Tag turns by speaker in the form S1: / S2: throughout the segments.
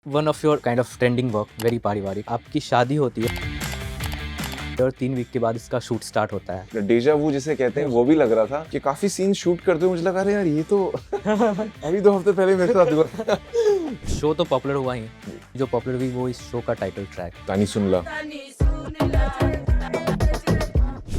S1: One of your kind of trending work, very पारिवारिक। आपकी शादी होती है और 3 वीक के बाद इसका शूट स्टार्ट होता है।
S2: डेजा वू जिसे कहते हैं वो भी लग रहा था कि काफी सीन शूट करते हुए मुझे लगा अरे यार ये तो अभी 2 हफ्ते पहले मेरे साथ हुआ।
S1: शो तो पॉपुलर हुआ ही, जो पॉपुलर हुई वो इस शो का टाइटल ट्रैक।
S2: तानी सुन ला।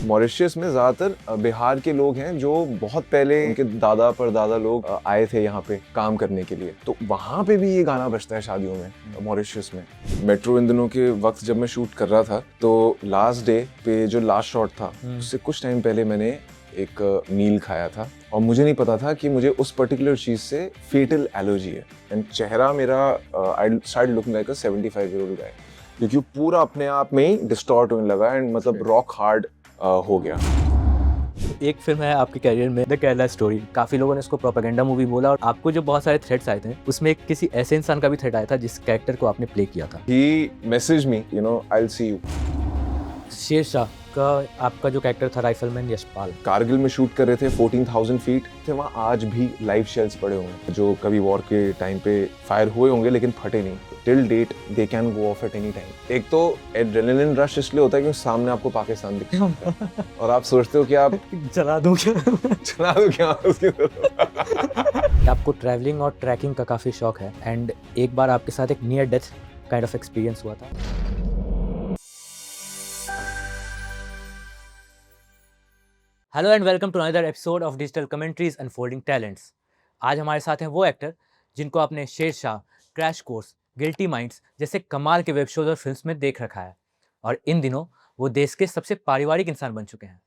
S2: मॉरिशस में ज्यादातर बिहार के लोग हैं जो बहुत पहले उनके दादा परदादा लोग आए थे यहाँ पे काम करने के लिए, तो वहाँ पे भी ये गाना बजता है शादियों में मॉरिशस में। मेट्रो इन दिनों के वक्त जब मैं शूट कर रहा था तो लास्ट डे पे जो लास्ट शॉट था उससे कुछ टाइम पहले मैंने एक मील खाया था और मुझे नहीं पता था कि मुझे उस पर्टिकुलर चीज से फेटल एलर्जी है। एंड चेहरा मेरा I start looking like a 75-year-old गाय, क्योंकि पूरा अपने आप में ही डिस्टॉर्ट होने लगा एंड मतलब रॉक हार्ड हो गया।
S1: एक फिल्म है आपके करियर में, द केरला स्टोरी। काफी लोगों ने इसको प्रोपेगेंडा मूवी बोला और आपको जो बहुत सारे थ्रेट्स आए थे उसमें एक किसी ऐसे इंसान का भी थ्रेट आया था जिस कैरेक्टर को आपने प्ले किया था।
S2: He messaged me, I'll see you।
S1: Sher Shah का आपका जो कैरेक्टर था राइफलमैन यशपाल,
S2: कारगिल में शूट कर रहे थे, 14,000 फीट थे वहाँ, आज भी लाइव शेल्स पड़े हुए हैं जो कभी वॉर के टाइम पे फायर हुए होंगे लेकिन फटे नहीं। Till date they can go off at any time. एक तो एड्रेनलिन रश इसलिए होता है क्योंकि सामने आपको पाकिस्तान दिखता है और आप सोचते हो कि आप
S1: चला दूं क्या
S2: चला दो क्या उसकी तरफ।
S1: आपको ट्रैवलिंग और ट्रैकिंग का काफी शौक है एंड एक बार आपके साथ एक near death kind of experience हुआ था। Hello and welcome to another episode of digital commentaries unfolding talents. आज हमारे साथ हैं वो एक्टर जिनको आपने Shershaah, Crash Course, Guilty Minds जैसे कमाल के वेब शोज और फिल्म्स में देख रखा है और इन दिनों वो देश के सबसे पारिवारिक इंसान बन चुके हैं।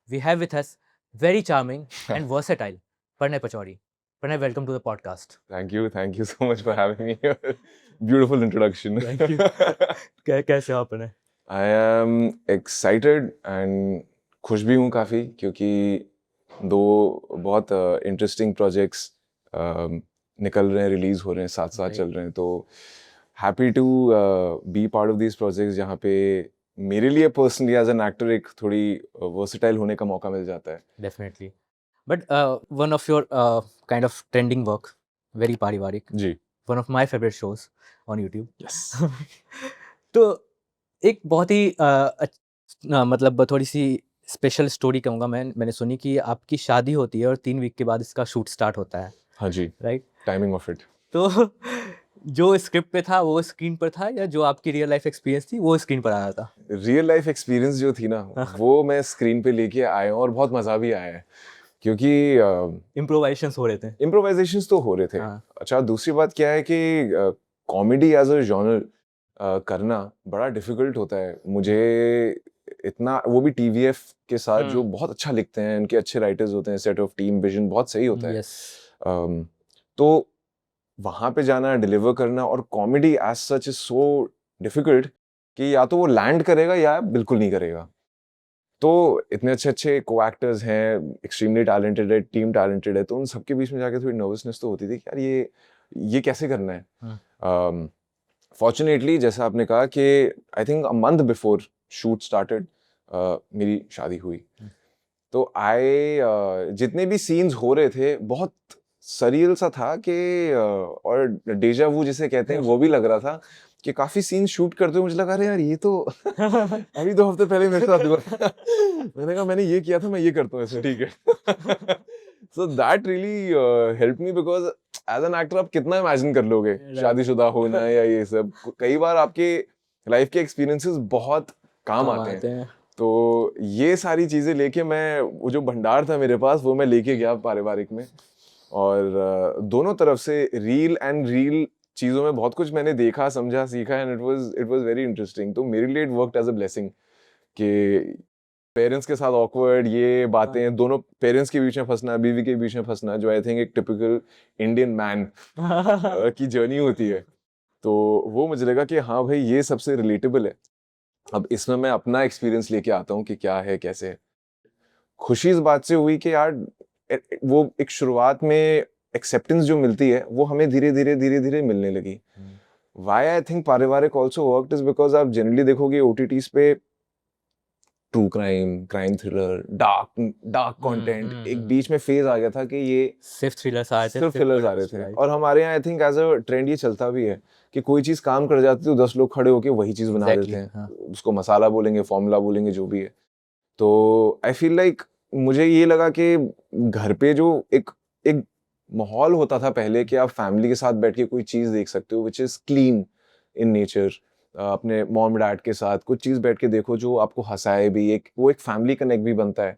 S1: We have with us very charming and versatile Pranay Pachauri. Pranay, welcome to the podcast.
S2: Thank you so much for having me here। Beautiful introduction।
S1: Thank you। कैसे हो आप Pranay?
S2: I am excited and खुश भी हूँ काफ़ी, क्योंकि दो बहुत इंटरेस्टिंग प्रोजेक्ट्स निकल रहे हैं, रिलीज हो रहे हैं, साथ साथ चल रहे हैं, तो happy to be part of these projects जहाँ पे मेरे लिए पर्सनली एज एन एक्टर एक थोड़ी वर्सेटाइल होने का मौका मिल जाता है।
S1: Definitely, but one of your kind of trending work, very पारिवारिक,
S2: जी।
S1: One of my favourite shows on YouTube.
S2: Yes.
S1: तो एक बहुत ही मतलब थोड़ी सी स्पेशल स्टोरी कहूँगा मैंने सुनी कि आपकी शादी होती है और 3 वीक के बाद इसका शूट स्टार्ट होता है,
S2: हाँ जी,
S1: राइट?
S2: Timing of it.
S1: तो जो स्क्रिप्ट पे था वो स्क्रीन पर था या जो आपकी रियल लाइफ एक्सपीरियंस थी वो स्क्रीन पर आ रहा था?
S2: रियल लाइफ एक्सपीरियंस जो थी ना वो मैं स्क्रीन पे लेके आया हूँ और बहुत मज़ा भी आया है, क्योंकि
S1: इम्प्रोवाइजेशंस हो रहे थे।
S2: इम्प्रोवाइजेशंस तो हो रहे थे।
S1: हाँ।
S2: अच्छा, दूसरी बात क्या है कि कॉमेडी एज अ जॉनर करना बड़ा डिफिकल्ट होता है। मुझे इतना, वो भी टीवीएफ के साथ जो बहुत अच्छा लिखते हैं, उनके अच्छे राइटर्स होते हैं, सेट ऑफ टीम विजन बहुत सही होता है।
S1: यस।
S2: तो वहाँ पे जाना, डिलीवर करना, और comedy as such is so difficult कि या तो वो लैंड करेगा या बिल्कुल नहीं करेगा। तो इतने अच्छे अच्छे को एक्टर्स हैं, एक्सट्रीमली टैलेंटेड है, टीम टैलेंटेड है, तो उन सबके बीच में जाके थोड़ी नर्वसनेस तो होती थी कि यार ये कैसे करना है। फॉर्चुनेटली जैसा आपने कहा कि I think a month before shoot started मेरी शादी हुई। तो जितने भी सीन्स हो रहे थे बहुत सरियल सा था कि और डेजा वू जिसे कहते हैं वो भी लग रहा था कि काफी सीन शूट करते हुए मुझे लगा अरे यार ये तो अभी 2 हफ्ते पहले मेरे साथ हुआ। मैंने कहा मैंने ये किया था, मैं ये करता हूँ ऐसे, ठीक है। So that really help me, because as an actor आप कितना इमेजिन कर लोगे शादीशुदा होना या ये सब। कई बार आपके लाइफ के एक्सपीरियंसेस बहुत काम आते हैं। तो ये सारी चीजें लेके मैं, वो जो भंडार था मेरे पास वो मैं लेके गया पारिवारिक में, और दोनों तरफ से रील एंड रील चीज़ों में बहुत कुछ मैंने देखा, समझा, सीखा, and it was very interesting. तो मेरे लिए it worked as a blessing कि पेरेंट्स के साथ ऑकवर्ड ये बातें, दोनों पेरेंट्स के बीच में फंसना, बीवी के बीच में फंसना, जो आई थिंक एक टिपिकल इंडियन मैन की जर्नी होती है, तो वो मुझे लगा कि हाँ भाई ये सबसे रिलेटेबल है। अब इसमें मैं अपना एक्सपीरियंस लेके आता हूँ कि क्या है, कैसे है। खुशी इस बात से हुई कि यार वो एक शुरुआत में एक्सेप्टेंस जो मिलती है वो हमें धीरे धीरे मिलने लगी। वाई आई थिंक पारिवारिक ऑल्सो वर्कड इज बिकॉज आप जनरली देखोगे ओटीटीज पे true crime thriller, dark content. एक बीच में फेज आ गया था कि ये
S1: सिर्फ थ्रिलर्स आ रहे थे,
S2: सिर्फ थ्रिलर्स आ रहे थे। और हमारे यहाँ I think as a trend ये चलता भी है कि कोई चीज काम कर जाती है तो 10 लोग खड़े होके वही चीज बना देते हैं। उसको मसाला बोलेंगे, फॉर्मूला बोलेंगे, जो भी है। तो आई फील लाइक मुझे ये लगा कि घर पे जो एक एक माहौल होता था पहले कि आप फैमिली के साथ बैठ के कोई चीज देख सकते हो which is clean in nature, अपने मॉम डैड के साथ कुछ चीज बैठ के देखो जो आपको हंसाए भी, वो एक फैमिली कनेक्ट भी बनता है।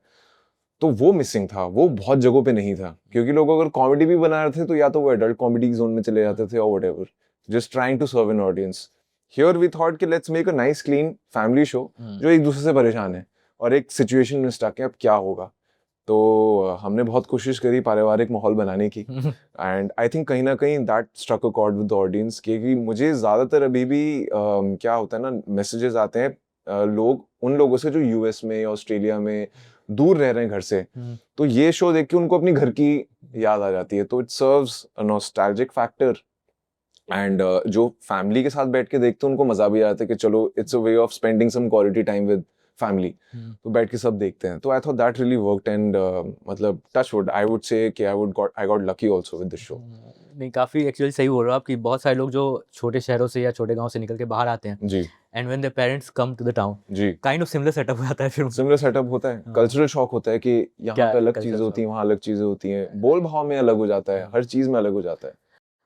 S2: तो वो मिसिंग था, वो बहुत जगहों पे नहीं था, क्योंकि लोग अगर कॉमेडी भी बना रहे थे तो या तो वो एडल्ट कॉमेडी जोन में चले जाते थे और whatever, just trying to serve an audience. Here we thought कि let's make a nice clean family show जो एक दूसरे से परेशान है और एक सिचुएशन में स्टक है, अब क्या होगा। तो हमने बहुत कोशिश करी पारिवारिक माहौल बनाने की एंड आई थिंक कहीं ना कहीं that struck a chord with the audience, क्योंकि मुझे ज़्यादातर अभी भी क्या होता है ना, मैसेजेस आते हैं लोग उन लोगों से जो यूएस में, ऑस्ट्रेलिया में दूर रह रहे हैं घर से, तो ये शो देख के उनको अपनी घर की याद आ जाती है। तो it serves a nostalgic factor and जो फैमिली के साथ बैठ के देखते हैं उनको मजा भी आता है कि चलो it's a way of spending some quality time with family, तो बैठ के सब देखते हैं। तो I thought that really worked and मतलब touch wood I would say कि I got lucky also with this show.
S1: नहीं, काफी एक्चुअली सही बोल रहे हो आप कि बहुत सारे लोग जो छोटे शहरों से या छोटे गांव से निकल के बाहर आते हैं
S2: जी,
S1: and when their parents come to the town,
S2: जी,
S1: काइंड ऑफ सिमिलर सेटअप हो जाता है फिर
S2: सिमिलर सेटअप होता है, कल्चरल शॉक होता है कि यहाँ
S1: क्या
S2: पे अलग
S1: cultural
S2: चीजें होती हैं,
S1: shock?
S2: वहाँ अलग चीजें होती हैं, बोल भाव में अलग हो जाता है, हर चीज में अलग हो जाता है।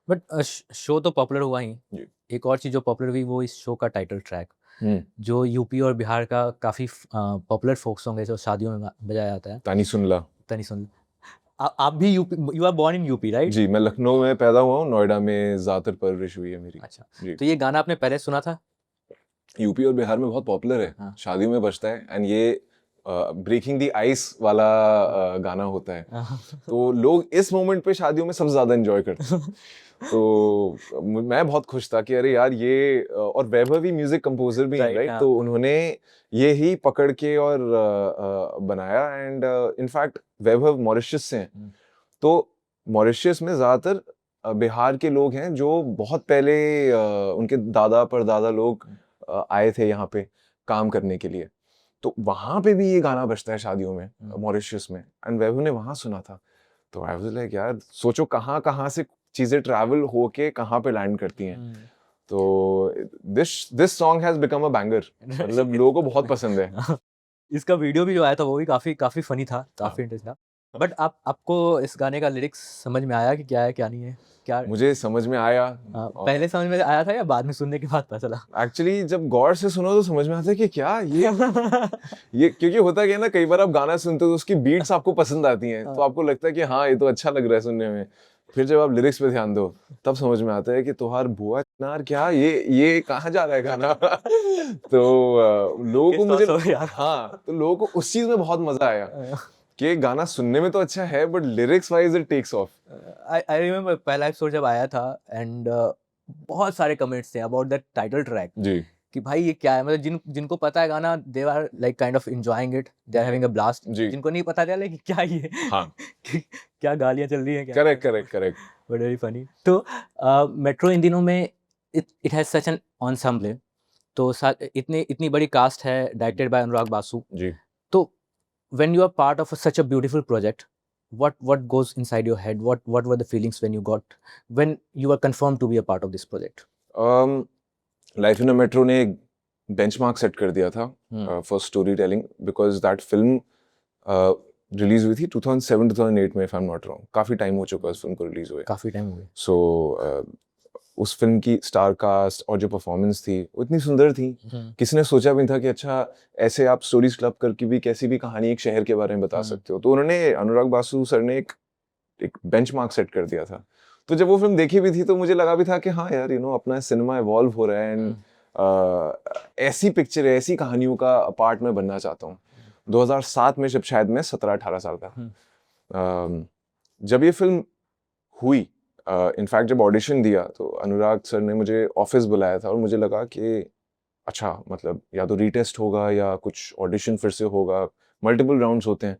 S1: बट शो तो पॉपुलर हुआ ही,
S2: जी।
S1: एक और चीज जो पॉपुलर हुई वो इस शो का टाइटल ट्रैक,
S2: हम्म,
S1: जो यूपी और बिहार का काफी पॉपुलर फोक सॉन्ग है जो शादियों में बजाया जाता है,
S2: तानी सुन ला।
S1: तनी सुन। आप भी UP, you are born in UP right?
S2: जी, मैं लखनऊ में पैदा हुआ हूँ, नोएडा में ज्यादातर परवरिश हुई है मेरी।
S1: अच्छा,
S2: जी,
S1: तो ये गाना आपने पहले सुना था?
S2: यूपी और बिहार में बहुत पॉपुलर है,
S1: हाँ।
S2: शादियों में बजता है एंड ये ब्रेकिंग द आइस वाला गाना होता है। तो लोग इस मोमेंट पे शादियों में सबसे ज्यादा एंजॉय करते हैं। तो मैं बहुत खुश था कि अरे यार ये और वैभव भी म्यूजिक कंपोजर भी हैं,
S1: Right,
S2: राइट?
S1: हाँ।
S2: तो उन्होंने ये ही पकड़ के और बनाया एंड इनफैक्ट वैभव मॉरिशस से हैं। तो मॉरिशस में ज्यादातर बिहार के लोग हैं जो बहुत पहले उनके दादा परदादा लोग आए थे यहाँ पे काम करने के लिए। तो वहां पे भी ये गाना बजता है शादियों में मॉरिशस में, एंड वैभव ने वहां सुना था। तो आई वाज लाइक यार सोचो कहाँ कहाँ से चीजें ट्रैवल होके कहाँ पे लैंड करती हैं। तो this song has become a banger, मतलब लोगों को बहुत पसंद है।
S1: इसका वीडियो भी जो आया था वो भी काफी काफी फनी था, काफी इंटरेस्टिंग था। बट आपको इस गाने का लिरिक्स समझ में आया कि क्या है क्या नहीं है क्या?
S2: मुझे समझ में आया।
S1: पहले समझ में आया था या बाद में सुनने के बाद पता चला?
S2: एक्चुअली जब गौर से सुनो तो समझ में आता है कि क्या ये क्योंकि होता क्या है ना, कई बार आप गाना सुनते हो तो उसकी बीट्स आपको पसंद आती हैं, तो आपको लगता है कि हाँ ये तो अच्छा लग रहा है सुनने में। फिर जब आप लिरिक्स पे ध्यान दो तब समझ में आता है कि तुम्हार बुआ नार क्या ये कहाँ जा रहा है गाना। तो लोगों को मुझे हाँ, तो लोगों को उस चीज में बहुत मजा आया कि गाना सुनने में तो अच्छा है but lyrics wise it takes off.
S1: I remember पहला एपिसोड जब आया था एंड बहुत सारे कमेंट्स थे अबाउट दैट टाइटल ट्रैक
S2: जी,
S1: कि भाई ये क्या है, मतलब जिनको पता है गाना they are like kind of enjoying it, they are having a blast.
S2: जी,
S1: जिनको नहीं पता चला कि क्या ये
S2: हाँ,
S1: क्या गालियां चल रही हैं क्या,
S2: correct correct correct.
S1: But very funny. तो मेट्रो इन दिनों में it has such an ensemble, तो इतनी इतनी बड़ी कास्ट है, डायरेक्टेड बाय अनुराग बासु।
S2: जी,
S1: तो when you are part of such a beautiful project, what goes inside your head, what were the feelings when you were confirmed to be a part of this project?
S2: Life in a metro ने एक benchmark set कर दिया था for story telling, because that film release हुई थी 2007-2008 में, if I am not wrong. काफी time हो चुका है उस फिल्म को रिलीज हुए।
S1: काफी टाइम हो गया।
S2: सो उस फिल्म की स्टार कास्ट और जो परफॉर्मेंस थी वो इतनी सुंदर थी, किसी ने सोचा भी था कि अच्छा ऐसे आप स्टोरीज क्लब करके भी कैसी भी कहानी एक शहर के बारे में बता सकते हो। तो उन्होंने, अनुराग बासु सर ने एक बेंचमार्क सेट कर दिया था। तो जब वो फिल्म देखी भी थी तो मुझे लगा भी था कि हाँ यार अपना सिनेमा इवॉल्व हो रहा है एंड ऐसी पिक्चर, ऐसी कहानियों का पार्ट में बनना चाहता हूँ। 2007 में जब शायद मैं 17-18 साल का जब ये फिल्म हुई, इनफैक्ट जब ऑडिशन दिया तो अनुराग सर ने मुझे ऑफिस बुलाया था और मुझे लगा कि अच्छा मतलब या तो रीटेस्ट होगा या कुछ ऑडिशन फिर से होगा, मल्टीपल राउंड्स होते हैं।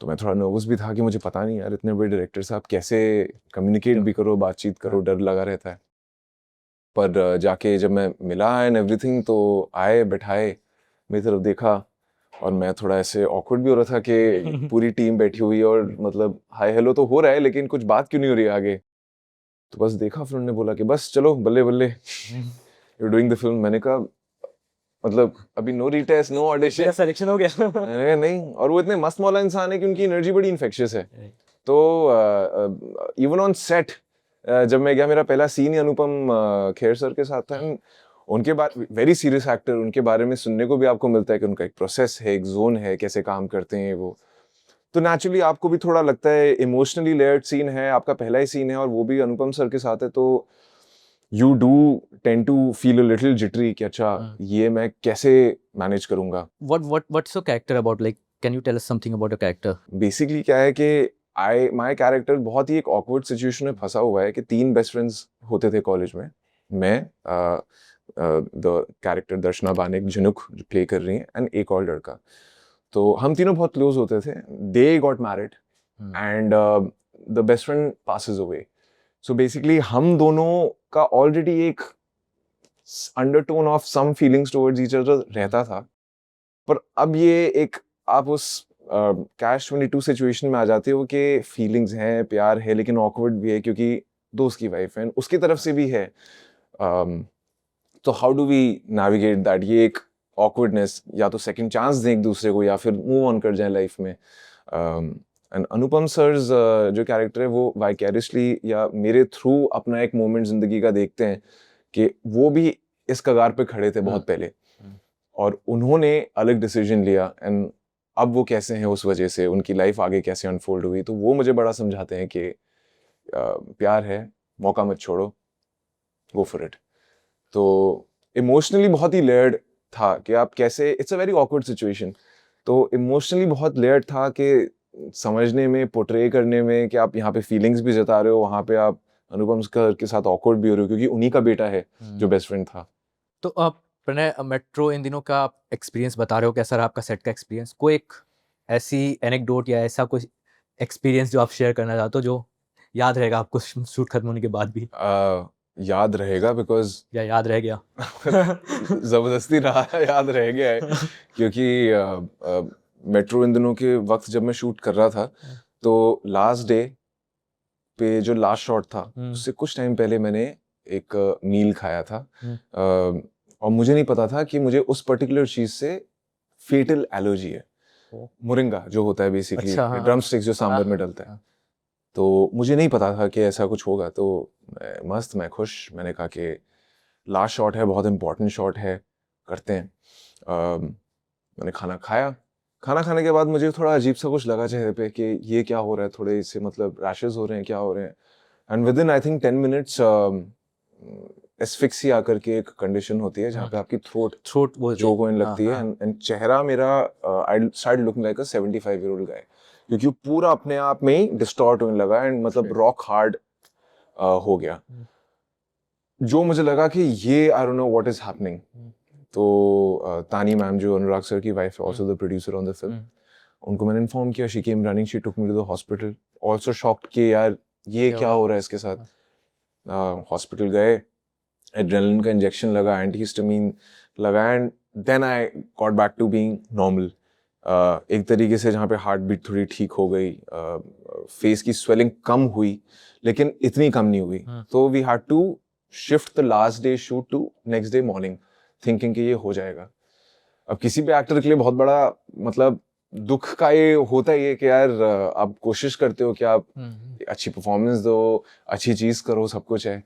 S2: तो मैं थोड़ा नर्वस भी था कि मुझे पता नहीं यार इतने बड़े डायरेक्टर साहब कैसे कम्युनिकेट भी करो, बातचीत करो, डर लगा रहता है। पर जाके जब मैं मिला एंड एवरीथिंग, तो आए बैठाए, मेरी तरफ देखा और मैं थोड़ा ऐसे ऑकवर्ड भी हो रहा था कि पूरी टीम बैठी हुई है और मतलब हाय हेलो तो हो रहा है लेकिन कुछ बात क्यों नहीं हो रही है आगे। तो बस देखा, फिर उन्होंने बोला कि बस चलो बल्ले बल्ले यू डूइंग द फिल्म। मैंने कहा मतलब अभी no retest no audition,
S1: selection हो गया।
S2: मैंने कहा नहीं। और वो इतने मस्त मौला इंसान है कि उनकी एनर्जी बड़ी इन्फेक्शियस है। तो इवन ऑन सेट जब मैं गया, मेरा पहला सीन ही अनुपम खेर सर के साथ था। and उनके बारे, वेरी सीरियस एक्टर, उनके बारे में सुनने को भी आपको मिलता है कि उनका एक प्रोसेस है, एक जोन है, कैसे काम करते हैं वो। तो नेचुरली आपको भी थोड़ा लगता है, इमोशनली लेयर्ड सीन है, आपका पहला ही सीन है और वो भी अनुपम सर के साथ है, तो you do tend to feel a little jittery कि अच्छा ये मैं कैसे मैनेज करूंगा।
S1: What's your character about? Like, can you tell us something about your character?
S2: Basically क्या है कि माय कैरेक्टर बहुत ही एक ऑकवर्ड सिचुएशन में फंसा हुआ है कि 3 बेस्ट फ्रेंड्स होते थे कॉलेज में। मैं, द कैरेक्टर दर्शना बानिक जिनुक जो प्ले कर रही हैं, एंड एक और लड़का। तो हम तीनों बहुत क्लोज होते थे। They got married and the best friend passes away. So basically हम दोनों का ऑलरेडी एक undertone of some feelings towards each other रहता था। पर अब ये एक आप उस कैश 22 सिचुएशन में आ जाते हो कि फीलिंग्स हैं, प्यार है, लेकिन ऑकवर्ड भी है क्योंकि दोस्त की वाइफ है, उसकी तरफ से भी है। तो how do we navigate that, ये एक ऑकवर्डनेस, या तो सेकंड चांस दें एक दूसरे को या फिर मूव ऑन कर जाए लाइफ में। एंड अनुपम सर्स जो कैरेक्टर है वो वाइकेरियसली या मेरे थ्रू अपना एक मोमेंट जिंदगी का देखते हैं कि वो भी इस कगार पे खड़े थे बहुत पहले और उन्होंने अलग डिसीजन लिया, एंड अब वो कैसे हैं, उस वजह से उनकी लाइफ आगे कैसे अनफोल्ड हुई। तो वो मुझे बड़ा समझाते हैं कि प्यार है, मौका मत छोड़ो, गो फॉर इट। तो इमोशनली बहुत ही लेयर्ड था कि आप कैसे, it's a very awkward situation, तो इमोशनली बहुत लेयर्ड था कि समझने में, पोर्ट्रे करने में कि आप यहाँ पे फीलिंग्स भी जता रहे हो, वहाँ पे आप अनुपम सर के साथ ऑकवर्ड भी हो रहे हो क्योंकि उन्हीं का बेटा है जो बेस्ट फ्रेंड था।
S1: तो आप प्रणय, मेट्रो इन दिनों का आप एक्सपीरियंस बता रहे हो, कैसा रहा आपका सेट का एक्सपीरियंस? कोई एक ऐसी एनेक्डोट या ऐसा कोई एक्सपीरियंस जो आप शेयर करना चाहते हो जो याद रहेगा आपको शूट खत्म होने के बाद भी,
S2: याद रहेगा बिकॉज
S1: या याद रह गया?
S2: जबरदस्ती रहा याद रह गया है क्योंकि मेट्रो इन दिनों के वक्त जब मैं शूट कर रहा था तो लास्ट डे पे जो लास्ट शॉट था उससे कुछ टाइम पहले मैंने एक मील खाया था और मुझे नहीं पता था कि मुझे उस पर्टिकुलर चीज से फेटल एलर्जी है। मोरिंगा जो होता है बेसिकली,
S1: अच्छा, हाँ,
S2: ड्रम स्टिक्स जो सांभर में डलता है। तो मुझे नहीं पता था कि ऐसा कुछ होगा, तो मैं खुश, मैंने कहा कि लास्ट शॉट है, बहुत इंपॉर्टेंट शॉट है, करते हैं। मैंने खाना खाया। खाना खाने के बाद मुझे थोड़ा अजीब सा कुछ लगा चेहरे पे कि ये क्या हो रहा है, थोड़े इससे मतलब रैशेस हो रहे हैं, क्या हो रहे हैं। And with in I think 10 minutes asphyxia करके एक कंडीशन होती है जहाँ पे आपकी थ्रोट चोक होने लगती है, एंड चेहरा मेरा I started looking like a 75-year-old गाय क्योंकि वो पूरा अपने आप में ही डिस्टॉर्ट होने लगा एंड मतलब रॉक हार्ड हो गया। जो मुझे लगा कि ये I don't know what is happening. तो तानी मैम जो अनुराग सर की वाइफ है, also the producer on the film, उनको मैंने इन्फॉर्म किया। She came running, she took me to the hospital, also shocked कि यार ये क्या हो रहा है इसके साथ। हॉस्पिटल गए, एड्रेनलिन का इंजेक्शन लगा, एंटीहिस्टामिन लगा, and then I got back to being normal. एक तरीके से जहाँ पे हार्ट बीट थोड़ी ठीक हो गई, फेस की स्वेलिंग कम हुई लेकिन इतनी कम नहीं हुई। तो we had to shift the last day shoot to next day morning, thinking कि ये हो जाएगा। अब किसी भी एक्टर के लिए बहुत बड़ा मतलब दुख का ये होता ही है कि यार आप कोशिश करते हो कि आप अच्छी परफॉर्मेंस दो, अच्छी चीज करो, सब कुछ है।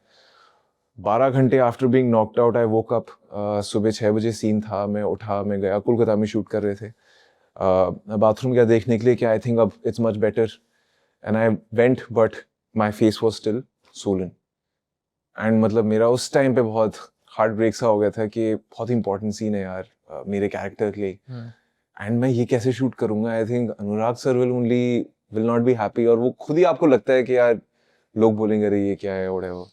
S2: 12 घंटे after being knocked out I woke up. सुबह 6 बजे सीन था, मैं उठा, मैं गया, कोलकाता में शूट कर रहे थे। बाथरूम गया देखने के लिए कि आई थिंक अब it's much better, and I went but my face was still Solan. And मतलब मेरा उस टाइम पे बहुत हार्ट ब्रेक सा हो गया था कि बहुत इंपॉर्टेंट सीन है यार मेरे कैरेक्टर के लिए, एंड मैं ये कैसे शूट करूंगा। I think Anurag sir will not be happy, और वो खुद ही आपको लगता है कि यार लोग बोलेंगे अरे ये क्या है, वो।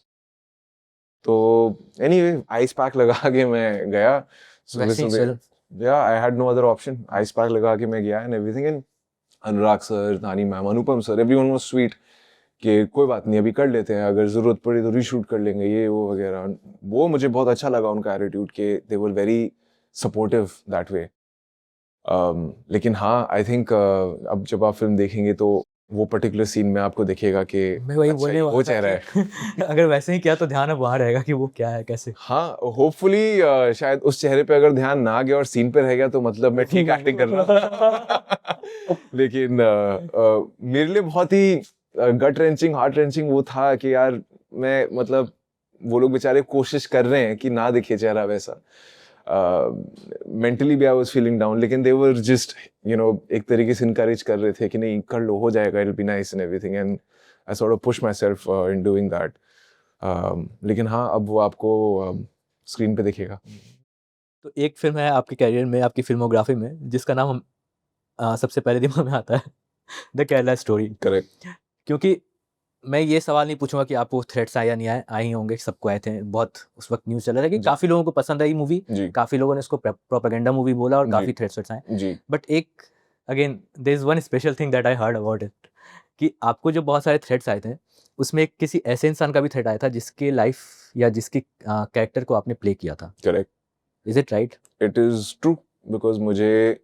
S2: तो एनीवे आइस पैक लगा के मैं गया सुबह सुबह। Yeah I had no other option, ice pack लगा के मैं गया and everything. And Anurag sir, Nani ma'am, Anupam sir, everyone was sweet कि कोई बात नहीं, अभी कर लेते हैं, अगर जरूरत पड़ी तो रीशूट कर लेंगे, ये वो वगैरह। वो मुझे बहुत अच्छा लगा उनका एटीट्यूड, कि they were very supportive that way. लेकिन हाँ आई थिंक अब जब आप फिल्म देखेंगे तो वो पर्टिकुलर सीन में आपको दिखेगा कि
S1: मैं वही
S2: अच्छा
S1: बोलने
S2: ये
S1: वाला
S2: वो
S1: था
S2: चेहरा है।
S1: कि अगर वैसे ही किया तो ध्यान अब वहाँ रहेगा कि वो क्या है कैसे।
S2: हाँ होपफुली शायद उस चेहरे पे अगर ध्यान ना गया और सीन पे रह गया तो मतलब मैं ठीक एक्टिंग कर रहा हूँ। लेकिन मेरे लिए बहुत ही गट रेंचिंग हार्ट रेंचिंग वो था कि यार मैं मतलब वो लोग बेचारे कोशिश कर रहे हैं कि ना दिखे चेहरा वैसा। मेंटली भी आई वाज फीलिंग डाउन लेकिन दे वर जस्ट एक तरीके से इनकरेज कर रहे थे कि नहीं कर लो हो जाएगा it will be nice and everything and I sort of push my self in doing that. लेकिन हाँ अब वो आपको स्क्रीन पे दिखेगा।
S1: तो एक फिल्म है आपके कैरियर में, आपकी फिल्मोग्राफी में, जिसका नाम हम सबसे पहले दिमाग में आता है, द केरला स्टोरी।
S2: करेक्ट।
S1: क्योंकि मैं ये सवाल नहीं पूछूंगा कि आपको थ्रेट्स आए या नहीं आए, आए ही होंगे, सबको आए थे, बहुत उस वक्त न्यूज़ चल रहा था कि
S2: जी
S1: काफ़ी लोगों को पसंद आई मूवी,
S2: जी
S1: काफ़ी लोगों ने इसको प्रोपेगेंडा मूवी बोला और
S2: जी
S1: काफ़ी थ्रेट्स आए।
S2: जी
S1: बट एक again there is one special thing that I heard about it, कि आपको जो बहुत सारे थ्रेट्स आए थे उसमें एक किसी ऐसे इंसान का भी थ्रेट आया था जिसके लाइफ या जिसकी कैरेक्टर को आपने प्ले किया था।
S2: Correct.
S1: Is it right?
S2: It is true because मुझे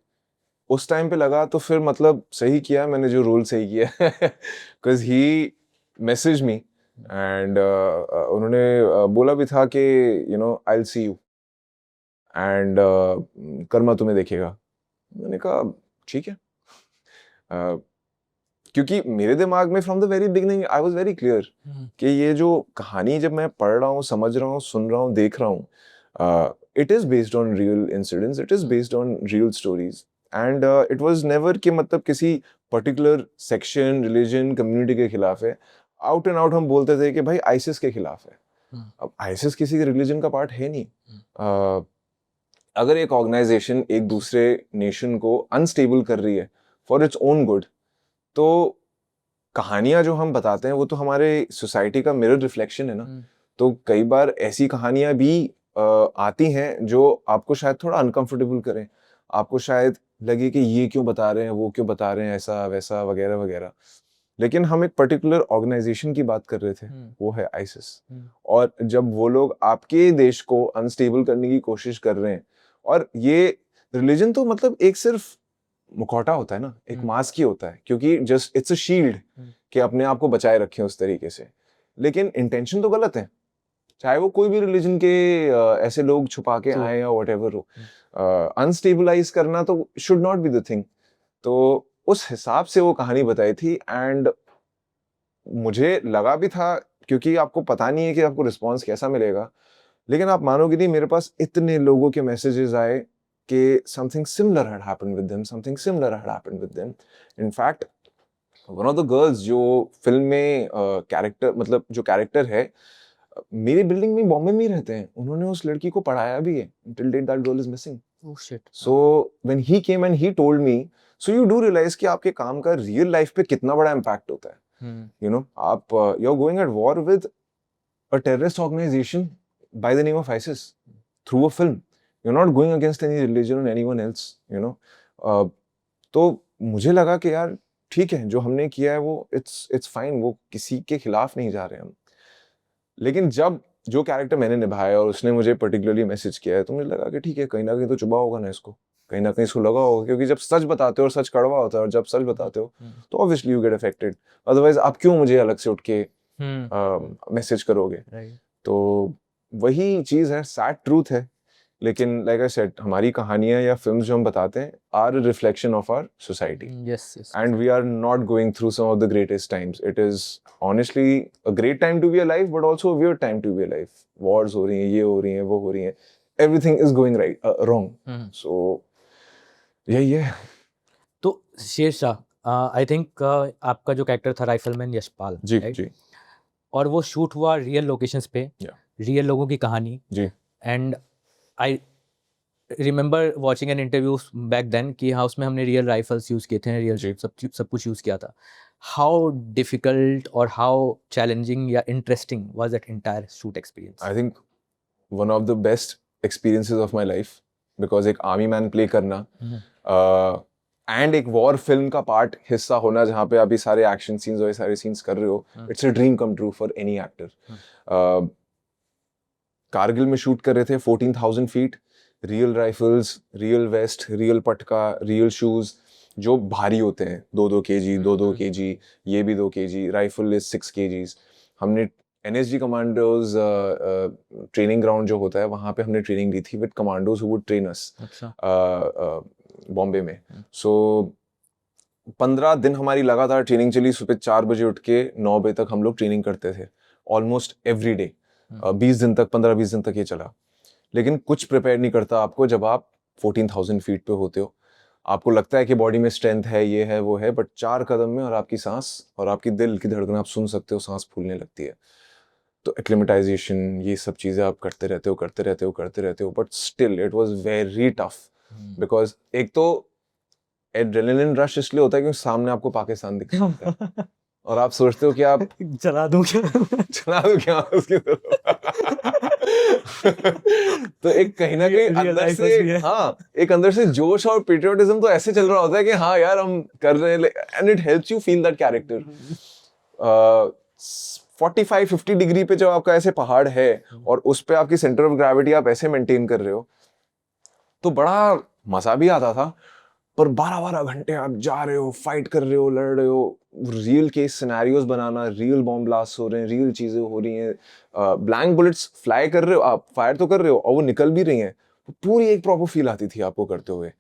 S2: उस टाइम पे लगा तो फिर मतलब सही किया मैंने जो रोल सही किया because he message me and उन्होंने बोला भी था कि I will see you and Karma तुम्हें देखेगा। मैंने कहा ठीक है। uh, क्योंकि मेरे दिमाग में from the very beginning I was very clear कि ये जो कहानी जब मैं पढ़ रहा हूँ समझ रहा हूँ सुन रहा हूँ देख रहा हूँ it is based on real incidents it is based on real stories and it was never कि मतलब किसी पर्टिकुलर सेक्शन रिलीजन कम्युनिटी के खिलाफ है। आउट एंड आउट हम बोलते थे कि भाई आइसिस के खिलाफ है। अब आइसिस किसी के रिलीजन का पार्ट है नहीं। अगर एक ऑर्गेनाइजेशन एक दूसरे नेशन को अनस्टेबल कर रही है फॉर इट्स ओन गुड तो कहानियां जो हम बताते हैं वो तो हमारे सोसाइटी का मिरर रिफ्लेक्शन है ना। तो कई बार ऐसी कहानियां भी आती हैं जो आपको शायद थोड़ा अनकंफर्टेबल करें। आपको शायद लगे कि ये क्यों बता रहे हैं वो क्यों बता रहे हैं ऐसा वैसा वगैरह वगैरह। लेकिन हम एक पर्टिकुलर ऑर्गेनाइजेशन की बात कर रहे थे वो है आइसिस। और जब वो लोग आपके देश को अनस्टेबल करने की कोशिश कर रहे हैं और ये रिलीजन तो मतलब एक सिर्फ मुखौटा होता है ना एक मास्क ही होता है क्योंकि जस्ट इट्स अ शील्ड कि अपने आप को बचाए रखें उस तरीके से। लेकिन इंटेंशन तो गलत है चाहे वो कोई भी रिलीजन के ऐसे लोग छुपा के आए या व्हाटएवर हो। अनस्टेबलाइज करना तो should not be the thing. तो उस हिसाब से वो कहानी बताई थी एंड मुझे लगा भी था क्योंकि आपको पता नहीं है कि आपको रिस्पॉन्स कैसा मिलेगा। लेकिन आप मानोगे नहीं मेरे पास इतने लोगों के मैसेजेस आए कि something similar had happened with them something similar had happened with them. In fact one of the girls जो फिल्म में कैरेक्टर मतलब जो कैरेक्टर है मेरी बिल्डिंग में बॉम्बे में ही रहते हैं उन्होंने उस लड़की को पढ़ाया भी है till date that girl is missing.
S1: Oh shit.
S2: So when he came and he told me so you do realise कि आपके काम का रियल लाइफ पे कितना बड़ा इम्पैक्ट होता है। आप you are going at war with a terrorist organization by the name of ISIS through a film. You're not going against any religion or anyone else. तो मुझे लगा कि यार ठीक है जो हमने किया है वो इट्स फाइन वो किसी के खिलाफ नहीं जा रहे हम। लेकिन जब जो कैरेक्टर मैंने निभाया और उसने मुझे पर्टिकुलरली मैसेज किया है तो मुझे लगा कि ठीक है कहीं ना कहीं तो चुभा होगा ना इसको कहीं ना कहीं इसको लगा होगा क्योंकि जब सच बताते हो और सच कड़वा होता है और जब सच बताते हो तो obviously you get affected. Otherwise आप क्यों मुझे अलग से उठ के मैसेज करोगे। तो वही चीज है सैड ट्रूथ है। लेकिन लाइक आई सेड हमारी कहानियां या फिल्म्स जो हम बताते हैं are a reflection of our society and we are not going through some of the greatest times. It is honestly a great time to be alive but also a weird time to be alive. Wars हो रही हैं ये हो रही हैं वो हो रही हैं everything is going right wrong. So यही है।
S1: तो शेरशाह आई थिंक आपका जो कैरेक्टर था राइफलमैन यशपाल
S2: जी
S1: right?
S2: जी
S1: और वो शूट हुआ रियल लोकेशंस पे, रियल लोगों की कहानी।
S2: जी
S1: and I remember watching an interview back then कि हाँ उसमें हमने रियल राइफल्स यूज़ किए थे, रियल
S2: जी।
S1: सब कुछ यूज़ किया था। हाउ डिफिकल्ट और हाउ चैलेंजिंग या interesting was that entire shoot experience?
S2: I think one of the best experiences of my life because एक आर्मी मैन प्ले करना एंड एक वॉर फिल्म का पार्ट हिस्सा होना जहाँ पे अभी सारे एक्शन सीन्स और ये सारे सीन्स कर रहे हो it's a dream come true for any actor. Kargil में शूट कर रहे थे 14,000 feet real rifles, real vest, real पटका, रियल शूज जो भारी होते हैं, 2-2 केजी, 2-2 केजी, ये भी 2 केजी, राइफल इज 6 केजीज। हमने एनएसजी कमांडोज ट्रेनिंग ग्राउंड जो होता है वहाँ पे हमने ट्रेनिंग ली थी with commandos who would train us
S1: अच्छा।
S2: बॉम्बे में। सो 15 दिन हमारी लगातार ट्रेनिंग चली, सुबह 4 बजे उठ के 9 बजे तक हम लोग ट्रेनिंग करते थे ऑलमोस्ट एवरी डे। 20 दिन तक, 15-20 दिन तक ये चला। लेकिन कुछ प्रिपेयर नहीं करता आपको जब आप 14,000 फीट पे होते हो। आपको लगता है कि बॉडी में स्ट्रेंथ है, ये है वो है, बट 4 कदम में और आपकी सांस और आपकी दिल की धड़कन आप सुन सकते हो, सांस फूलने लगती है। तो एक्लिमेटाइजेशन, ये सब चीज़ें आप करते रहते हो, but still it was very tough because एक तो एड्रेनलिन रश इसलिए होता है क्योंकि सामने आपको पाकिस्तान दिखता है और आप सोचते हो कि आप
S1: चला दूं क्या?
S2: चला दो क्या उसकी तरफ। तो एक कहीं ना कहीं
S1: Real
S2: अंदर
S1: life
S2: से,
S1: भी है।
S2: हाँ, एक अंदर से जोश और पेट्रियोटिज्म तो ऐसे चल रहा होता है कि हाँ यार हम कर रहे हैं, and it helps you feel that character. 45-50 degree पे जब आपका ऐसे पहाड़ है और उस पे आपकी सेंटर ऑफ ग्रेविटी आप ऐसे मेंटेन कर रहे हो तो बड़ा मजा भी आता था। पर 12-12 घंटे आप जा रहे हो, फाइट कर रहे हो, लड़ रहे हो, रियल केस सिनेरियोज बनाना, रियल बॉम्ब ब्लास्ट हो रहे हैं, रियल चीजें हो रही हैं, ब्लैंक बुलेट्स फ्लाई कर रहे हो, आप फायर तो कर रहे हो और वो निकल भी रही हैं, पूरी एक प्रॉपर फील आती थी आपको करते हुए।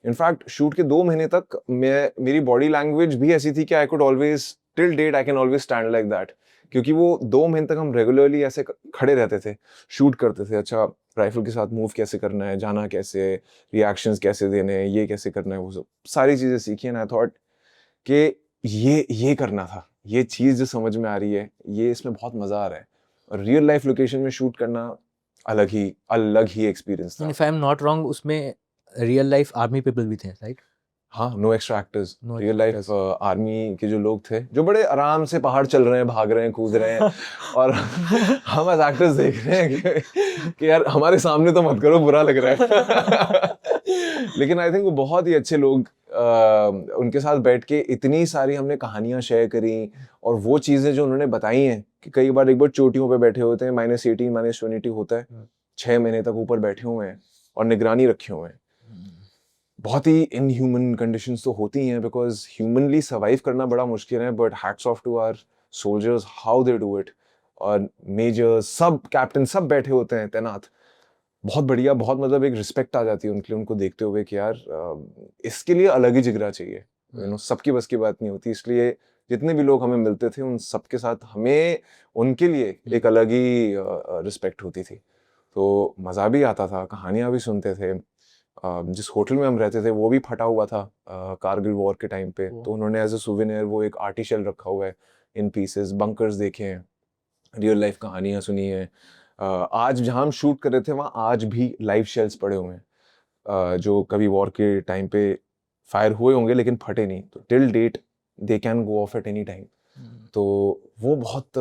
S2: इनफैक्ट शूट के 2 महीने तक मेरी बॉडी लैंग्वेज भी ऐसी थी कि I could always, till date I can always stand like that, क्योंकि वो 2 महीने तक हम रेगुलरली ऐसे खड़े रहते थे, शूट करते थे। अच्छा, राइफल के साथ मूव कैसे करना है, जाना कैसे, रिएक्शंस कैसे देने हैं, ये कैसे करना है, वो सब सारी चीजें सीखी। एंड आई थॉट कि ये करना था, ये चीज जो समझ में आ रही है, ये इसमें बहुत मजा आ रहा है। और रियल लाइफ लोकेशन में शूट करना अलग ही एक्सपीरियंस था।
S1: If I am not wrong, उसमें रियल लाइफ आर्मी पीपल भी थे, राइट?
S2: हाँ, no extra actors,
S1: No
S2: real
S1: extra
S2: life army के जो लोग थे जो बड़े आराम से पहाड़ चल रहे हैं, भाग रहे हैं, कूद रहे हैं और हम एज एक्टर्स देख रहे हैं कि यार हमारे सामने तो मत करो, बुरा लग रहा है। लेकिन आई थिंक वो बहुत ही अच्छे लोग, उनके साथ बैठ के इतनी सारी हमने कहानियां शेयर करी और वो चीजें जो उन्होंने बताई हैं कि कई बार एक बार चोटियों पे बैठे होते हैं, -18 -20 होता है, 6 महीने तक ऊपर बैठे हुए हैं और निगरानी रखे हुए हैं। बहुत ही इनह्यूमन कंडीशंस तो होती हैं बिकॉज ह्यूमनली सर्वाइव करना बड़ा मुश्किल है, but hats off to our soldiers how they do it. और मेजर सब, कैप्टन सब बैठे होते हैं तैनात, बहुत बढ़िया, बहुत मतलब एक रिस्पेक्ट आ जाती है उनके लिए, उनको देखते हुए कि यार इसके लिए अलग ही जिगरा चाहिए, यू नो, सबकी बस की बात नहीं होती। इसलिए जितने भी लोग हमें मिलते थे उन सबके साथ हमें उनके लिए एक अलग ही रिस्पेक्ट होती थी। तो मज़ा भी आता था, कहानियाँ भी सुनते थे। जिस होटल में हम रहते थे वो भी फटा हुआ था कारगिल वॉर के टाइम पे, तो उन्होंने एज अ सुवेनियर वो एक आर्टिशेल रखा हुआ है इन पीसेस, बंकर्स देखे हैं, रियल लाइफ कहानियाँ सुनी हैं। आज जहाँ हम शूट कर रहे थे वहाँ आज भी लाइव शेल्स पड़े हुए हैं, जो कभी वॉर के टाइम पे फायर हुए होंगे लेकिन फटे नहीं, तो till date they can go off at any time. तो वो बहुत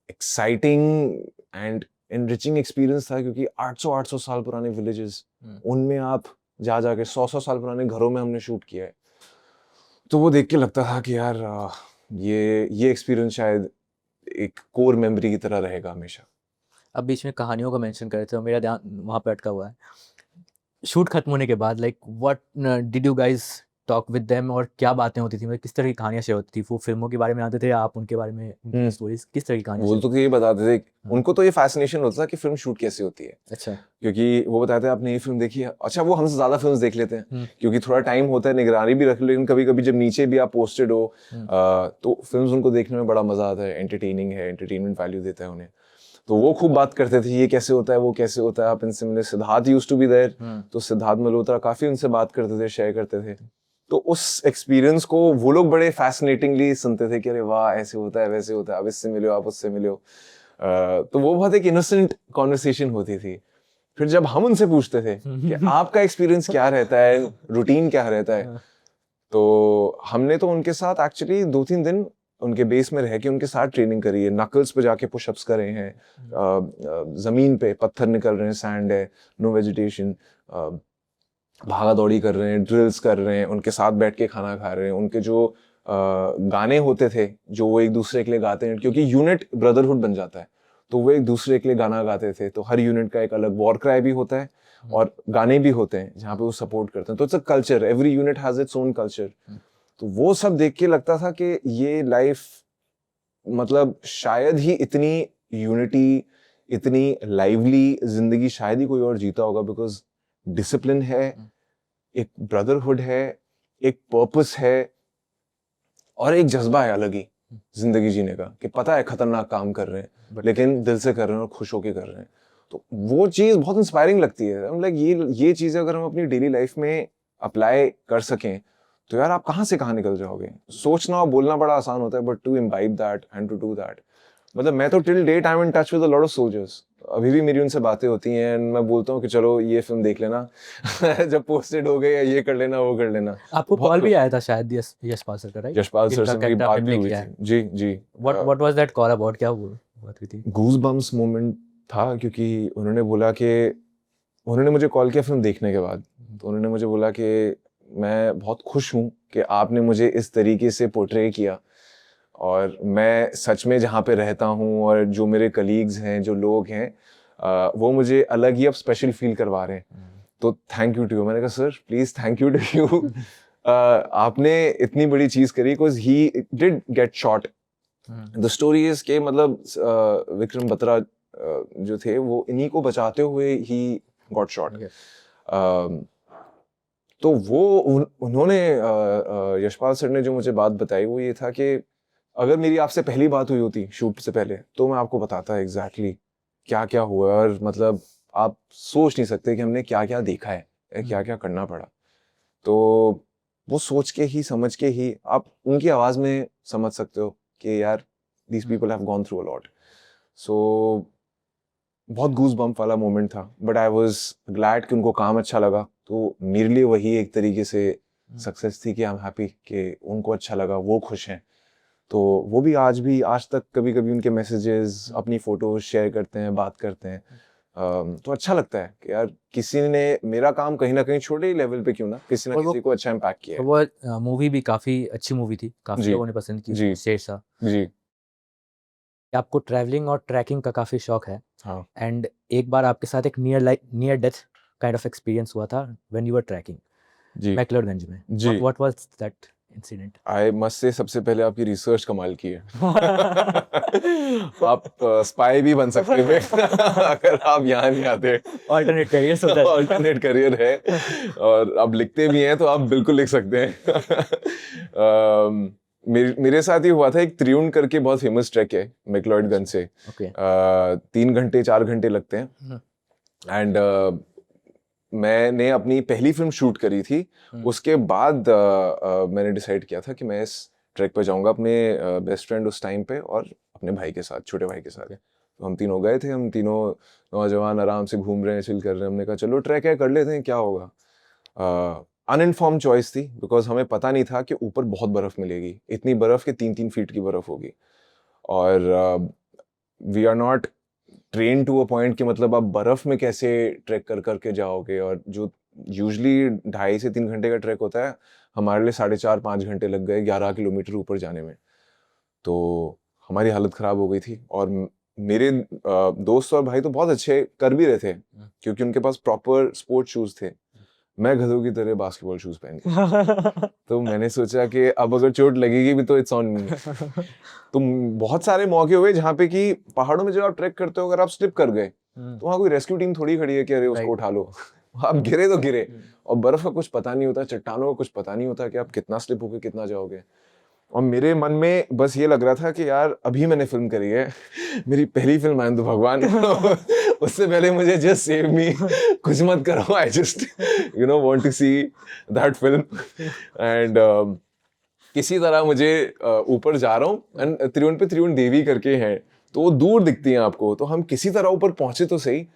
S2: एक्साइटिंग एंड एनरिचिंग एक्सपीरियंस था, क्योंकि 800 साल पुराने विलेजेस, उनमें आप जा जाके 100 साल पुराने घरों में हमने शूट किया है। तो वो देख के लगता था कि यार ये एक्सपीरियंस शायद एक कोर मेमोरी की तरह रहेगा हमेशा।
S1: अब बीच में कहानियों का मेंशन कर रहे थे और मेरा ध्यान वहाँ पे अटका हुआ है। शूट खत्म होने के बाद like what did you guys talk with them, और क्या बातें होती थी, मतलब किस तरह की कहानियां शेयर होती थी? वो फिल्मों के बारे में आते थे या आप उनके बारे में, उनकी स्टोरीज किस तरह की कहानियां
S2: वो
S1: शेयर?
S2: तो ये बताते थे, उनको तो ये फैसिनेशन होता था कि फिल्म शूट कैसे होती है,
S1: अच्छा।
S2: क्योंकि वो बताते हैं आपने ये फिल्म देखी है, अच्छा वो हमसे ज्यादा फिल्म्स देख लेते हैं क्योंकि थोड़ा टाइम होता है, निगरानी भी रख लो, लेकिन कभी कभी जब नीचे भी आप पोस्टेड हो तो फिल्म्स उनको देखने में बड़ा मजा आता है, एंटरटेनिंग है, एंटरटेनमेंट वैल्यू देता है उन्हें। तो वो खूब बात करते थे, ये कैसे होता है, वो कैसे होता है। आप इनसे मिले, Siddharth used to be there, तो सिद्धार्थ मल्होत्रा काफी उनसे बात करते थे, शेयर करते थे। तो उस एक्सपीरियंस को वो लोग बड़े फैसिनेटिंगली सुनते थे कि अरे वाह ऐसे होता है, वैसे होता है, आप इससे मिलो, आप उससे मिलो। तो वो बहुत एक इनोसेंट कॉन्वर्सेशन होती थी। फिर जब हम उनसे पूछते थे कि आपका एक्सपीरियंस क्या रहता है, रूटीन क्या रहता है, तो हमने तो उनके साथ एक्चुअली 2-3 दिन उनके बेस में रह के उनके साथ ट्रेनिंग करी है। नकल्स पे जाके पुशअप्स करे हैं, जमीन पे पत्थर निकल रहे हैं, सैंड है, नो वेजिटेशन, भागा दौड़ी कर रहे हैं, ड्रिल्स कर रहे हैं, उनके साथ बैठ के खाना खा रहे हैं। उनके जो गाने होते थे जो वो एक दूसरे के लिए गाते हैं, क्योंकि यूनिट ब्रदरहुड बन जाता है, तो वो एक दूसरे के लिए गाना गाते थे, तो हर यूनिट का एक अलग वॉर क्राई भी होता है और गाने भी होते हैं जहाँ पे वो सपोर्ट करते हैं, तो it's a culture, every unit has its own culture. तो वो सब देख के लगता था कि ये लाइफ मतलब शायद ही इतनी यूनिटी, इतनी लाइवली जिंदगी शायद ही कोई और जीता होगा, बिकॉज डिसिप्लिन है, एक ब्रदरहुड है, एक पर्पस है और एक जज्बा है अलग ही जिंदगी जीने का, कि पता है खतरनाक काम कर रहे हैं लेकिन दिल से कर रहे हैं और खुश होके कर रहे हैं। तो वो चीज बहुत इंस्पायरिंग लगती है। लाइक ये चीजें अगर हम अपनी डेली लाइफ में अप्लाई कर सकें तो यार आप कहाँ से कहाँ निकल जाओगे। सोचना और बोलना बड़ा आसान होता है, but to imbibe that and to do that, मतलब मैं तो till date I am in touch with a lot of soldiers. अभी भी मेरी उनसे बातें होती हैं, मैं बोलता हूँ कि चलो ये फिल्म देख लेना जब पोस्टेड हो गए, या ये कर लेना वो कर लेना।
S1: आपको कॉल भी आया था शायद यशपाल सर का, राइट?
S2: यशपाल सर से मेरी बात भी हुई थी। जी जी।
S1: What was that call about? क्या बात हुई थी?
S2: गूज बम्स मोमेंट था, क्योंकि उन्होंने बोला कि उन्होंने मुझे कॉल किया फिल्म देखने के बाद, तो उन्होंने मुझे बोला कि मैं बहुत खुश हूँ कि आपने मुझे इस तरीके से पोर्ट्रे किया, और मैं सच में जहाँ पे रहता हूँ और जो मेरे कलीग्स हैं, जो लोग हैं, वो मुझे अलग ही अब स्पेशल फील करवा रहे हैं। तो थैंक यू टू यू। मैंने कहा sir please thank you to you, आपने इतनी बड़ी चीज करी, because he did get shot. The story is के मतलब विक्रम बत्रा जो थे वो इन्हीं को बचाते हुए ही गॉट शॉट। तो वो उन्होंने यशपाल सर ने जो मुझे बात बताई वो ये था कि अगर मेरी आपसे पहली बात हुई होती शूट से पहले तो मैं आपको बताता एग्जैक्टली क्या क्या हुआ, और मतलब आप सोच नहीं सकते कि हमने क्या क्या देखा है, क्या क्या करना पड़ा। तो वो सोच के ही समझ के ही आप उनकी आवाज में समझ सकते हो कि यार these people have gone through a lot. So बहुत गूज बम्प वाला मोमेंट था, बट आई वॉज ग्लैड कि उनको काम अच्छा लगा, तो मेरे लिए वही एक तरीके से सक्सेस थी कि आई एम हैप्पी कि उनको अच्छा लगा, वो खुश हैं। तो वो भी आज तक कभी कभी उनके मैसेजेस, अपनी फोटोज शेयर करते हैं, बात करते हैं। तो अच्छा लगता है कि यार किसी ने मेरा काम कहीं ना कहीं छोटे ही लेवल पे क्यों ना किसी ना किसी को अच्छा इम्पैक्ट किया है।
S1: वो मूवी भी काफी अच्छी मूवी थी, काफी
S2: जी
S1: लोगों ने पसंद की
S2: जी
S1: शेरशाह।
S2: जी।
S1: आपको ट्रैवलिंग और ट्रैकिंग का काफी शौक है,
S2: हाँ
S1: एंड एक बार आपके साथ एक near death kind of experience हुआ था व्हेन यू वर ट्रैकिंग
S2: जी
S1: मैक्लोडगंज में।
S2: जी।
S1: What was that incident?
S2: I must say सबसे पहले आपकी रिसर्च कमाल की है। आप स्पाई भी बन सकते थे अगर आप यहाँ नहीं आते।
S1: ऑल्टरनेट करियर्स होता है।
S2: ऑल्टरनेट करियर है, और आप लिखते भी हैं तो आप बिल्कुल लिख सकते हैं। मेरे साथ ही हुआ था, एक त्रियुण करके बहुत फेमस ट्रैक है मैक्लोडगंज से।
S1: ओके।
S2: 3 घंटे 4 घंटे लगते हैं, एंड मैंने अपनी पहली फिल्म शूट करी थी। उसके बाद मैंने डिसाइड किया था कि मैं इस ट्रैक पे जाऊंगा अपने बेस्ट फ्रेंड उस टाइम पे और अपने भाई के साथ, छोटे भाई के साथ। तो हम तीनों गए थे, हम तीनों नौजवान आराम से घूम रहे हैं, चिल कर रहे हैं। हमने कहा चलो ट्रैक है, कर लेते हैं, क्या होगा। अनइन्फॉर्म्ड चॉइस थी, बिकॉज हमें पता नहीं था कि ऊपर बहुत बर्फ मिलेगी, इतनी बर्फ कि 3-3 फीट की बर्फ होगी, और we are not train to a point कि मतलब आप बर्फ में कैसे ट्रैक कर करके जाओगे। और जो यूजली 2.5 से 3 घंटे का ट्रैक होता है, हमारे लिए 4.5-5 घंटे लग गए 11 किलोमीटर ऊपर जाने में। तो हमारी हालत खराब हो गई थी, और मेरे दोस्त और भाई तो बहुत अच्छे कर भी रहे थे क्योंकि उनके पास प्रॉपर स्पोर्ट शूज थे। मैं गधों की तरह बास्केटबॉल शूज पहन के तो मैंने सोचा कि अब अगर चोट लगेगी भी तो इट्स ऑन मी। तो बहुत सारे मौके हुए जहाँ पे कि पहाड़ों में जब आप ट्रैक करते हो, अगर आप स्लिप कर गए तो वहाँ कोई रेस्क्यू टीम थोड़ी खड़ी है कि अरे उसको उठा लो। आप गिरे तो गिरे, और बर्फ का कुछ पता नहीं होता, चट्टानों का कुछ पता नहीं होता कि आप कितना स्लिप होके कितना जाओगे। और मेरे मन में बस ये लग रहा था कि यार अभी मैंने फिल्म करी है, मेरी पहली फिल्म आनंद भगवान उससे पहले मुझे जस्ट सेव मी, कुछ मत करो, I just want to see that film. And किसी तरह मुझे ऊपर जा रहा हूँ, एंड त्रियुण पे त्रियुण देवी करके हैं, तो वो दूर दिखती हैं आपको, तो हम किसी तरह ऊपर पहुंचे तो सही।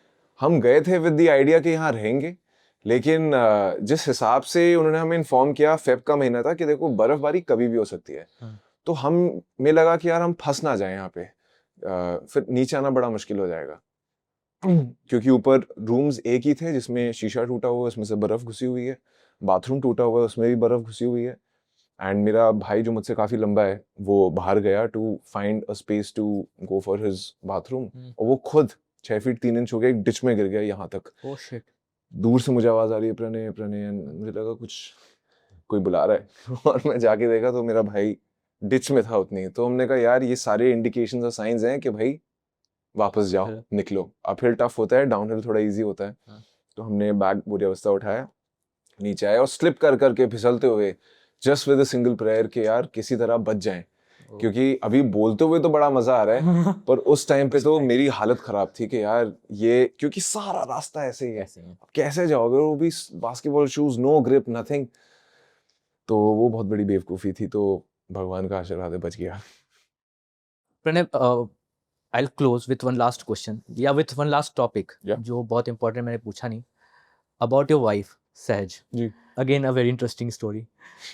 S2: हम गए थे विद द आइडिया कि यहाँ रहेंगे, लेकिन जिस हिसाब से उन्होंने हमें इन्फॉर्म किया, फेब का महीना था, कि देखो बर्फबारी कभी भी हो सकती है। तो हमें लगा कि यार हम फंस ना जाए यहाँ पे, फिर नीचे आना बड़ा मुश्किल हो जाएगा, क्योंकि ऊपर रूम्स एक ही थे जिसमें शीशा टूटा हुआ है, उसमें से बर्फ घुसी हुई है, बाथरूम टूटा हुआ है, उसमें भी बर्फ घुसी हुई है। एंड मेरा भाई जो मुझसे काफ़ी लंबा है वो बाहर गया to find a space to go for his bathroom, और वो खुद 6 फीट 3 इंच हो गया, एक डिच में गिर गया यहाँ तक।
S1: Oh shit.
S2: दूर से मुझे आवाज़ आ रही है, प्रणय प्रणय, मुझे लगा कुछ कोई बुला रहा है और मैं जाके देखा तो मेरा भाई डिच में था उतनी। तो हमने कहा यार ये सारे इंडिकेशंस और साइंस हैं कि भाई वापस जाओ, निकलो। अपहिल टफ होता है, डाउनहिल थोड़ा इजी होता है।
S1: हाँ।
S2: तो हमने बैग बुरी अवस्था उठाया, नीचे आए और स्लिप कर करके फिसलते हुए just with a single prayer कि यार किसी तरह बच जाएं, क्योंकि अभी बोलते हुए तो बड़ा मजा आ रहा है पर उस टाइम पे तो मेरी हालत खराब थी कि यार ये, क्योंकि सारा रास्ता ऐसे ही है, कैसे जाओगे, वो भी basketball shoes, no grip, nothing. तो वो बहुत बड़ी बेवकूफ़ी थी, तो भगवान का आशीर्वाद है, बच गया।
S1: Pranay, I'll close with one last question या with one last topic
S2: Yeah.
S1: जो बहुत important मैंने पूछा नहीं, about your wife सहज।
S2: जी।
S1: Again a very interesting story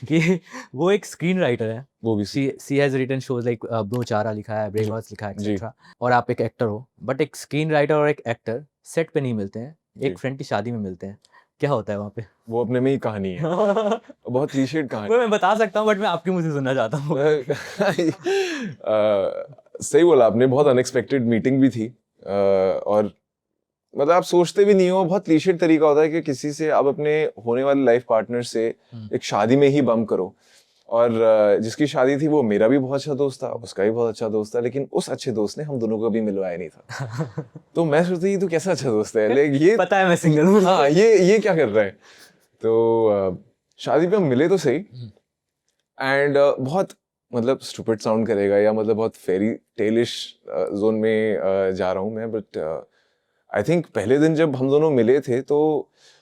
S1: कि वो एक स्क्रीन राइटर है,
S2: वो भी
S1: she has written shows like ब्रोचारा लिखा है, ब्रेकफास्ट लिखा है,
S2: जी।
S1: एक्सेट्रा, और आप एक एक्टर हो, बट एक स्क्रीन राइटर और एक एक्टर सेट पे नहीं मिलते हैं,
S2: जी।
S1: एक फ्रेंड की शादी में मिलते हैं, क्या होता है वहाँ पे?
S2: वो अपने में ही कहानी है, बहुत क्लीशेड कहानी।
S1: वो मैं बता सकता हूँ बट मैं आपके मुंह से सुनना चाहता हूँ।
S2: सही बोला आपने, बहुत अनएक्सपेक्टेड मीटिंग भी थी, और मतलब आप सोचते भी नहीं हो, बहुत क्लीशेड तरीका होता है कि किसी से आप अपने होने वाले लाइफ पार्टनर से एक शादी में ही बम करो। और जिसकी शादी थी वो मेरा भी बहुत अच्छा दोस्त था, उसका भी बहुत अच्छा दोस्त था, लेकिन उस अच्छे दोस्त ने हम दोनों को भी मिलवाया नहीं था। तो मैं सोचती ये तो कैसा अच्छा दोस्त है, लेकिन ये
S1: पता है मैं सिंगल हूँ।
S2: हाँ, ये क्या कर रहा है। तो शादी पे हम मिले तो सही, एंड बहुत मतलब स्टूपिड साउंड करेगा या मतलब बहुत फेरी टेलिश जोन में जा रहा हूँ मैं, बट आई थिंक पहले दिन जब हम दोनों मिले थे तो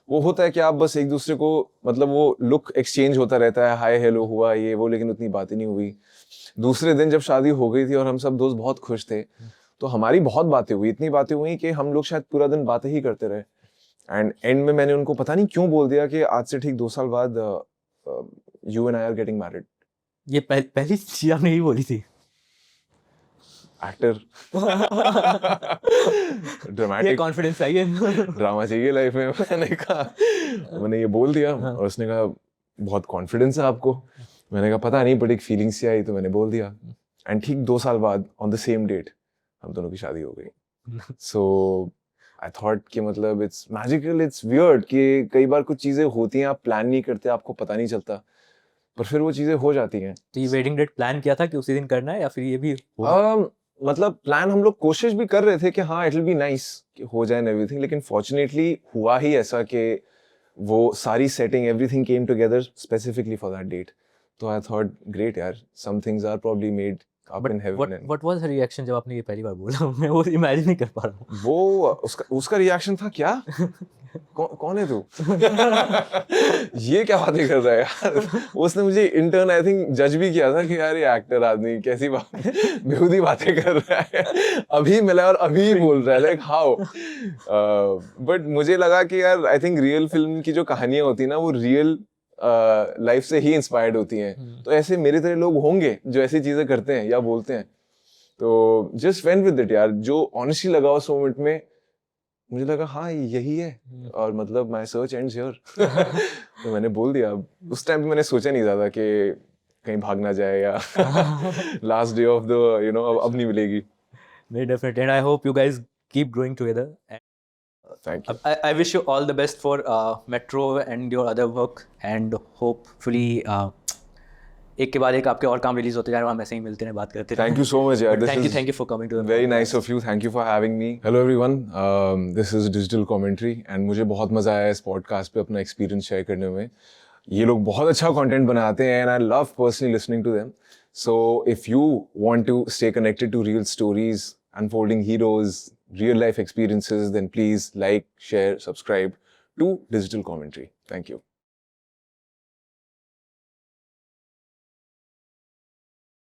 S2: वो होता है कि आप बस एक दूसरे को, मतलब वो लुक एक्सचेंज होता रहता है, हाय हेलो हुआ ये वो, लेकिन उतनी बातें नहीं हुई। दूसरे दिन जब शादी हो गई थी और हम सब दोस्त बहुत खुश थे, तो हमारी बहुत बातें हुई, इतनी बातें हुई कि हम लोग शायद पूरा दिन बातें ही करते रहे। एंड एंड में मैंने उनको पता नहीं क्यों बोल दिया कि आज से ठीक 2 साल बाद you and I R getting married.
S1: ये पहली चीज आपने यही बोली थी?
S2: एक्टर ड्रामेटिक
S1: कॉन्फिडेंस चाहिए।
S2: ड्रामा चाहिए लाइफ में। मैंने ये बोल दिया, और उसने कहा बहुत कॉन्फिडेंस है आपको। मैंने कहा पता नहीं, बट एक फीलिंग सी आई तो मैंने बोल दिया। एंड ठीक 2 साल बाद ऑन द सेम डेट हम दोनों की शादी हो गई। सो आई थॉट कि मतलब इट्स मैजिकल, इट्स वियर्ड कि कई बार कुछ चीजें होती हैं, आप प्लान नहीं करते, आपको पता नहीं चलता, पर फिर वो चीजें हो जाती हैं।
S1: तो ये वेडिंग डेट प्लान किया था कि उसी दिन करना है, या फिर ये भी
S2: मतलब प्लान हम लोग कोशिश भी कर रहे थे कि हाँ इट विल बी नाइस कि हो जाए एवरीथिंग, लेकिन फॉर्चुनेटली हुआ ही ऐसा कि वो सारी setting everything came together specifically for that date. तो आई थॉट ग्रेट यार, some things are probably made up in heaven.
S1: What was her reaction जब आपने ये पहली बार बोला? मैं वो इमेजिन नहीं कर पा रहा हूँ।
S2: वो उसका रिएक्शन था क्या कौन है तू? ये क्या बातें कर रहा है यार। उसने मुझे इंटर्न आई थिंक जज भी किया था कि यार ये एक्टर आदमी कैसी बात बेहूदी बातें कर रहा है, अभी मिला और अभी बोल रहा है, लाइक हाउ। बट मुझे लगा कि यार आई थिंक रियल फिल्म की जो कहानियां होती है ना, वो रियल लाइफ से ही इंस्पायर्ड होती हैं। तो ऐसे मेरे तरह लोग होंगे जो ऐसी चीजें करते हैं या बोलते हैं। तो जस्ट वेंट विद इट यार, जो ऑनेस्टली लगा उस मोमेंट में, मुझे लगा हाँ यही है, और मतलब माय सर्च एंड्स हियर। तो मैंने बोल दिया। उस टाइम पे मैंने सोचा नहीं ज्यादा कि कहीं भाग ना जाए या लास्ट डे ऑफ द अब नहीं मिलेगी।
S1: Very definitely, and I hope you guys keep growing together.
S2: Thank you.
S1: I wish you all the best for Metro and your other work, and hopefully एक के बाद एक आपके और काम रिलीज होते जाए, हम ऐसे ही मिलते हैं, बात करते हैं।
S2: Thank you so much, यार।
S1: Thank you for coming to the
S2: very nice of you. Thank you for having me. Hello everyone. This is Digital Commentary, and मुझे बहुत मजा आया इस पॉडकास्ट पे अपना एक्सपीरियंस शेयर करने में। ये लोग बहुत अच्छा कंटेंट बनाते हैं, and I love personally listening to them. So if you want to stay connected to real stories, unfolding heroes, real life experiences, then please like, share, subscribe to Digital Commentary. Thank you.